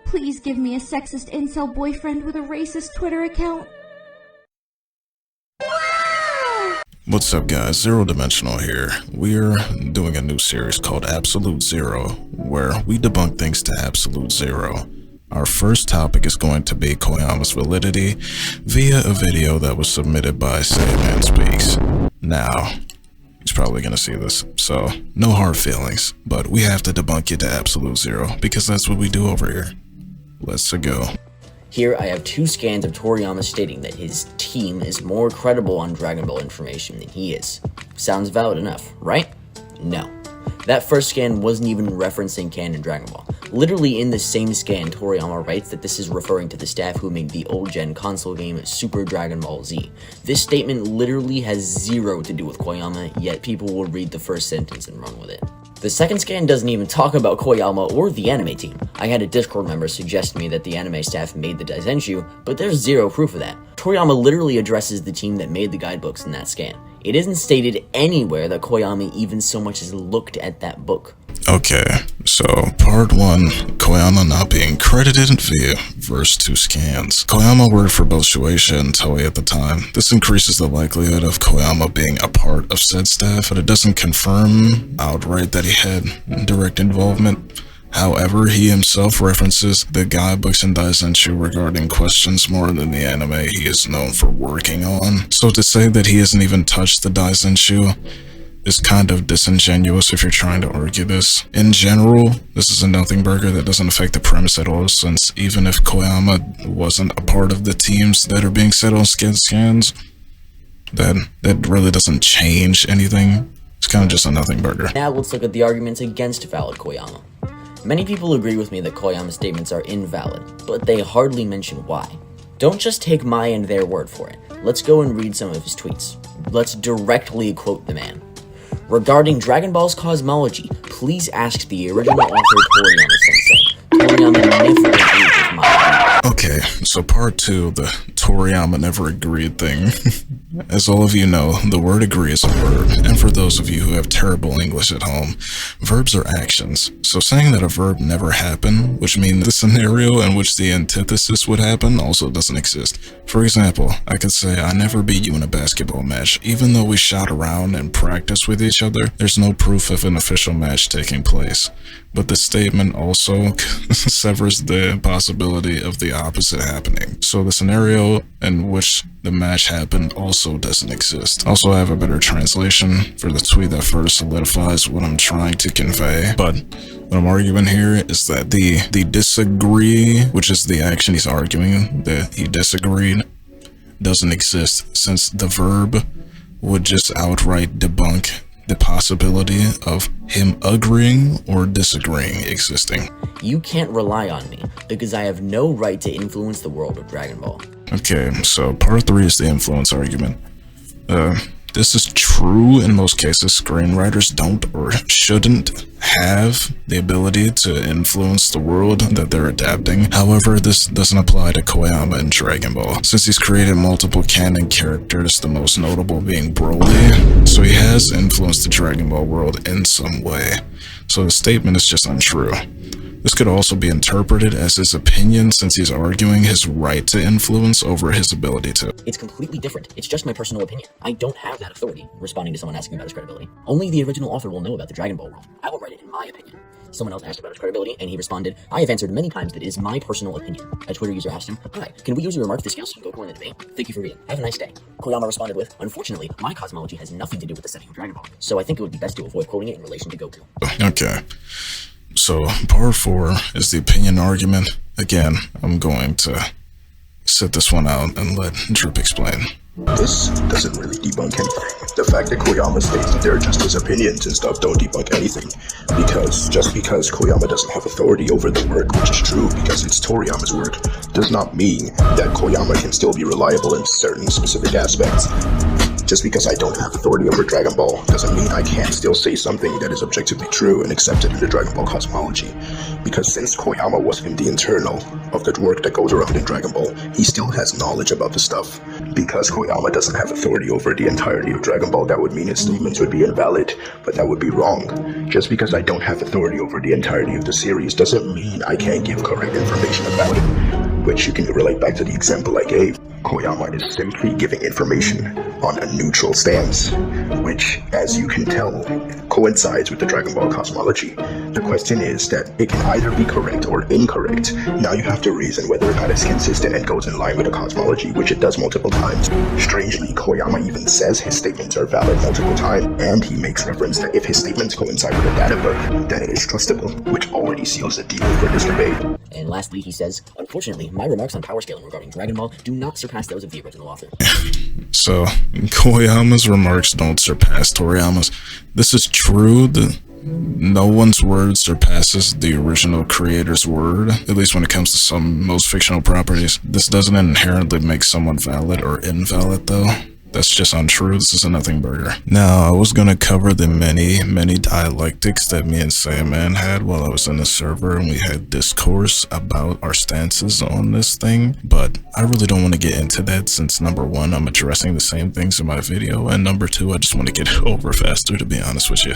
Please give me a sexist incel boyfriend with a racist Twitter account. What's up guys, Zero Dimensional here. We're doing a new series called Absolute Zero, where we debunk things to absolute zero. Our first topic is going to be Koyama's validity via a video that was submitted by Man Speaks. Now, he's probably gonna see this, so no hard feelings, but we have to debunk it to absolute zero because that's what we do over here. Let's go. Here I have two scans of Toriyama stating that his team is more credible on Dragon Ball information than he is. Sounds valid enough, right? No. That first scan wasn't even referencing canon Dragon Ball. Literally in the same scan, Toriyama writes that this is referring to the staff who made the old-gen console game Super Dragon Ball Z. This statement literally has zero to do with Koyama, yet people will read the first sentence and run with it. The second scan doesn't even talk about Koyama or the anime team. I had a Discord member suggest to me that the anime staff made the Daisenshu, but there's zero proof of that. Toriyama literally addresses the team that made the guidebooks in that scan. It isn't stated anywhere that Koyama even so much as looked at that book. Okay, so part 1, Koyama not being credited via verse 2 scans. Koyama worked for both Shueisha and Toei at the time. This increases the likelihood of Koyama being a part of said staff, but it doesn't confirm outright that he had direct involvement. However, he himself references the guidebooks and Daisenshu regarding questions more than the anime he is known for working on. So to say that he hasn't even touched the Daisenshu is kind of disingenuous if you're trying to argue this. In general, this is a nothing burger that doesn't affect the premise at all, since even if Koyama wasn't a part of the teams that are being set on scans, that really doesn't change anything. It's kind of just a nothing burger. Now let's look at the arguments against valid Koyama. Many people agree with me that Koyama's statements are invalid, but they hardly mention why. Don't just take my and their word for it. Let's go and read some of his tweets. Let's directly quote the man. Regarding Dragon Ball's cosmology, please ask the original author Toriyama-sensei. Toriyama never agreed with my view. Okay, so part 2, the Toriyama never agreed thing. As all of you know, the word agree is a verb, and for those of you who have terrible English at home, verbs are actions. So saying that a verb never happened, which means the scenario in which the antithesis would happen, also doesn't exist. For example, I could say, I never beat you in a basketball match. Even though we shot around and practiced with each other, there's no proof of an official match taking place. But the statement also severs the possibility of the opposite happening. So the scenario in which the match happened also doesn't exist. Also, I have a better translation for the tweet that further solidifies what I'm trying to convey. But what I'm arguing here is that the disagree, which is the action he's arguing that he disagreed, doesn't exist, since the verb would just outright debunk the possibility of him agreeing or disagreeing existing. You can't rely on me, because I have no right to influence the world of Dragon Ball. Okay, so part 3 is the influence argument. This is true in most cases. Screenwriters don't or shouldn't have the ability to influence the world that they're adapting. However, this doesn't apply to Koyama in Dragon Ball, since he's created multiple canon characters, the most notable being Broly, so he has influenced the Dragon Ball world in some way. So the statement is just untrue. This could also be interpreted as his opinion, since he's arguing his right to influence over his ability to. It's completely different. It's just my personal opinion. I don't have that authority, responding to someone asking about his credibility. Only the original author will know about the Dragon Ball world. I will write it in my opinion. Someone else asked about his credibility, and he responded, I have answered many times that it is my personal opinion. A Twitter user asked him, hi, can we use your remark to discuss and go in the debate? Thank you for reading. Have a nice day. Koyama responded with, unfortunately, my cosmology has nothing to do with the setting of Dragon Ball, so I think it would be best to avoid quoting it in relation to Goku. Okay. So, part 4 is the opinion argument. Again, I'm going to sit this one out and let Drip explain. This doesn't really debunk anything. The fact that Koyama states that they're just his opinions and stuff don't debunk anything. Because just because Koyama doesn't have authority over the work, which is true because it's Toriyama's work, does not mean that Koyama can still be reliable in certain specific aspects. Just because I don't have authority over Dragon Ball doesn't mean I can't still say something that is objectively true and accepted in the Dragon Ball cosmology. Because since Koyama was in the internal of the work that goes around in Dragon Ball, he still has knowledge about the stuff. Because Koyama doesn't have authority over the entirety of Dragon Ball, that would mean his statements would be invalid, but that would be wrong. Just because I don't have authority over the entirety of the series doesn't mean I can't give correct information about it. Which you can relate back to the example I gave. Koyama is simply giving information on a neutral stance, which, as you can tell, coincides with the Dragon Ball cosmology. The question is that it can either be correct or incorrect. Now you have to reason whether or not it's consistent and goes in line with the cosmology, which it does multiple times. Strangely, Koyama even says his statements are valid multiple times, and he makes reference that if his statements coincide with a data book, then it is trustable, which already seals the deal for this debate. And lastly, he says, unfortunately, my remarks on power scaling regarding Dragon Ball do not surpass those of the original author. So, Koyama's remarks don't surpass Toriyama's. This is true. No one's word surpasses the original creator's word, at least when it comes to some most fictional properties. This doesn't inherently make someone valid or invalid, though. That's just untrue. This is a nothing burger. Now, I was gonna cover the many dialectics that me and Sandman had while I was in the server, and we had discourse about our stances on this thing, but I really don't want to get into that since number one, I'm addressing the same things in my video, and number two, I just want to get it over faster, to be honest with you.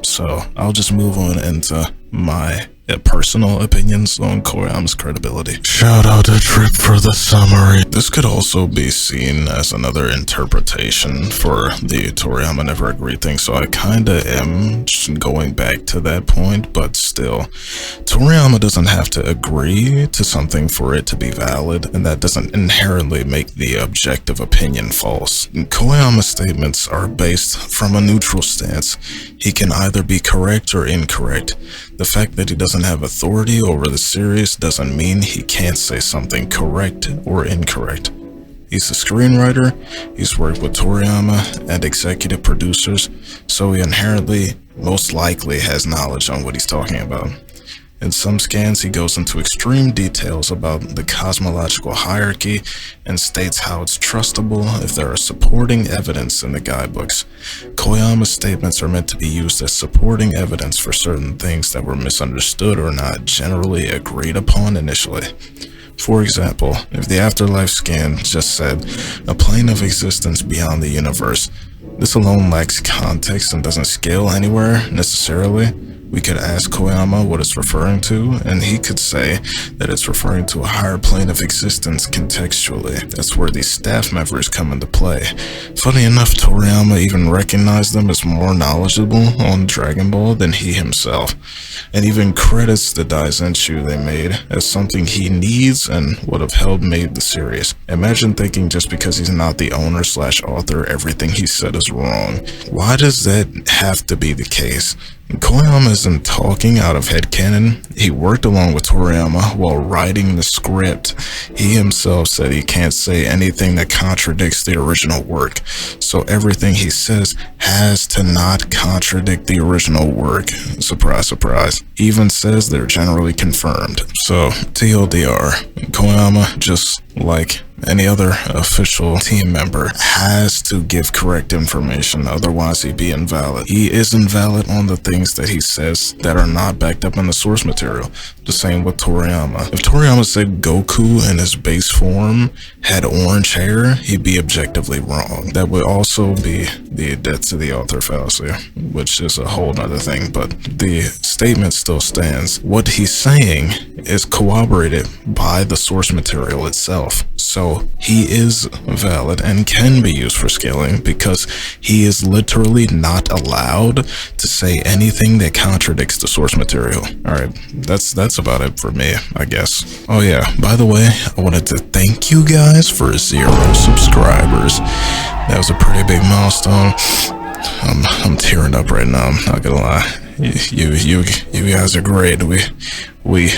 So, I'll just move on into my personal opinions on Koyama's credibility. Shout out to Trip for the summary. This could also be seen as another interpretation for the Toriyama never agreed thing, so I kinda am just going back to that point, but still, Toriyama doesn't have to agree to something for it to be valid, and that doesn't inherently make the objective opinion false. Koyama's statements are based from a neutral stance. He can either be correct or incorrect. The fact that he doesn't have authority over the series doesn't mean he can't say something correct or incorrect. He's a screenwriter, he's worked with Toriyama and executive producers, so he inherently, most likely, has knowledge on what he's talking about. In some scans, he goes into extreme details about the cosmological hierarchy and states how it's trustable if there are supporting evidence in the guidebooks. Koyama's statements are meant to be used as supporting evidence for certain things that were misunderstood or not generally agreed upon initially. For example, if the afterlife scan just said, a plane of existence beyond the universe, this alone lacks context and doesn't scale anywhere necessarily. We could ask Koyama what it's referring to, and he could say that it's referring to a higher plane of existence contextually. That's where these staff members come into play. Funny enough, Toriyama even recognized them as more knowledgeable on Dragon Ball than he himself, and even credits the Daizenshu they made as something he needs and would have helped made the series. Imagine thinking just because he's not the owner/author, everything he said is wrong. Why does that have to be the case? Koyama isn't talking out of headcanon. He worked along with Toriyama while writing the script. He himself said he can't say anything that contradicts the original work, so everything he says has to not contradict the original work. Surprise, surprise. He even says they're generally confirmed. So, TLDR, Koyama, just like any other official team member, has to give correct information, otherwise he'd be invalid. He is invalid on the things that he says that are not backed up in the source material. The same with Toriyama. If Toriyama said Goku in his base form had orange hair, he'd be objectively wrong. That would also be the death to the author fallacy, which is a whole nother thing, but the statement still stands. What he's saying is corroborated by the source material itself. So he is valid and can be used for scaling because he is literally not allowed to say anything that contradicts the source material. Alright, that's about it for me, I guess. Oh yeah, by the way, I wanted to thank you guys for 0 subscribers. That was a pretty big milestone. I'm tearing up right now, I'm not gonna lie. You guys are great. We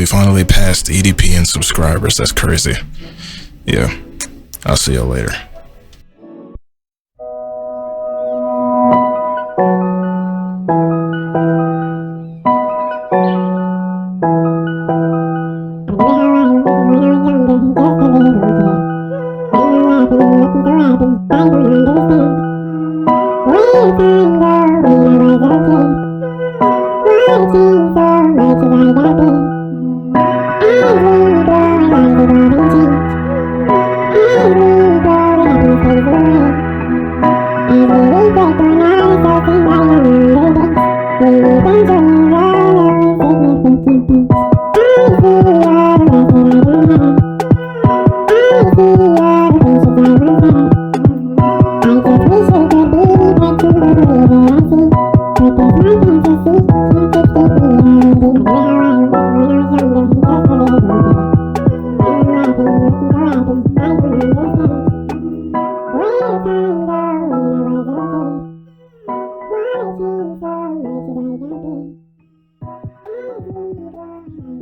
finally passed EDP in subscribers. That's crazy. Yeah, I'll see y'all later. Happy I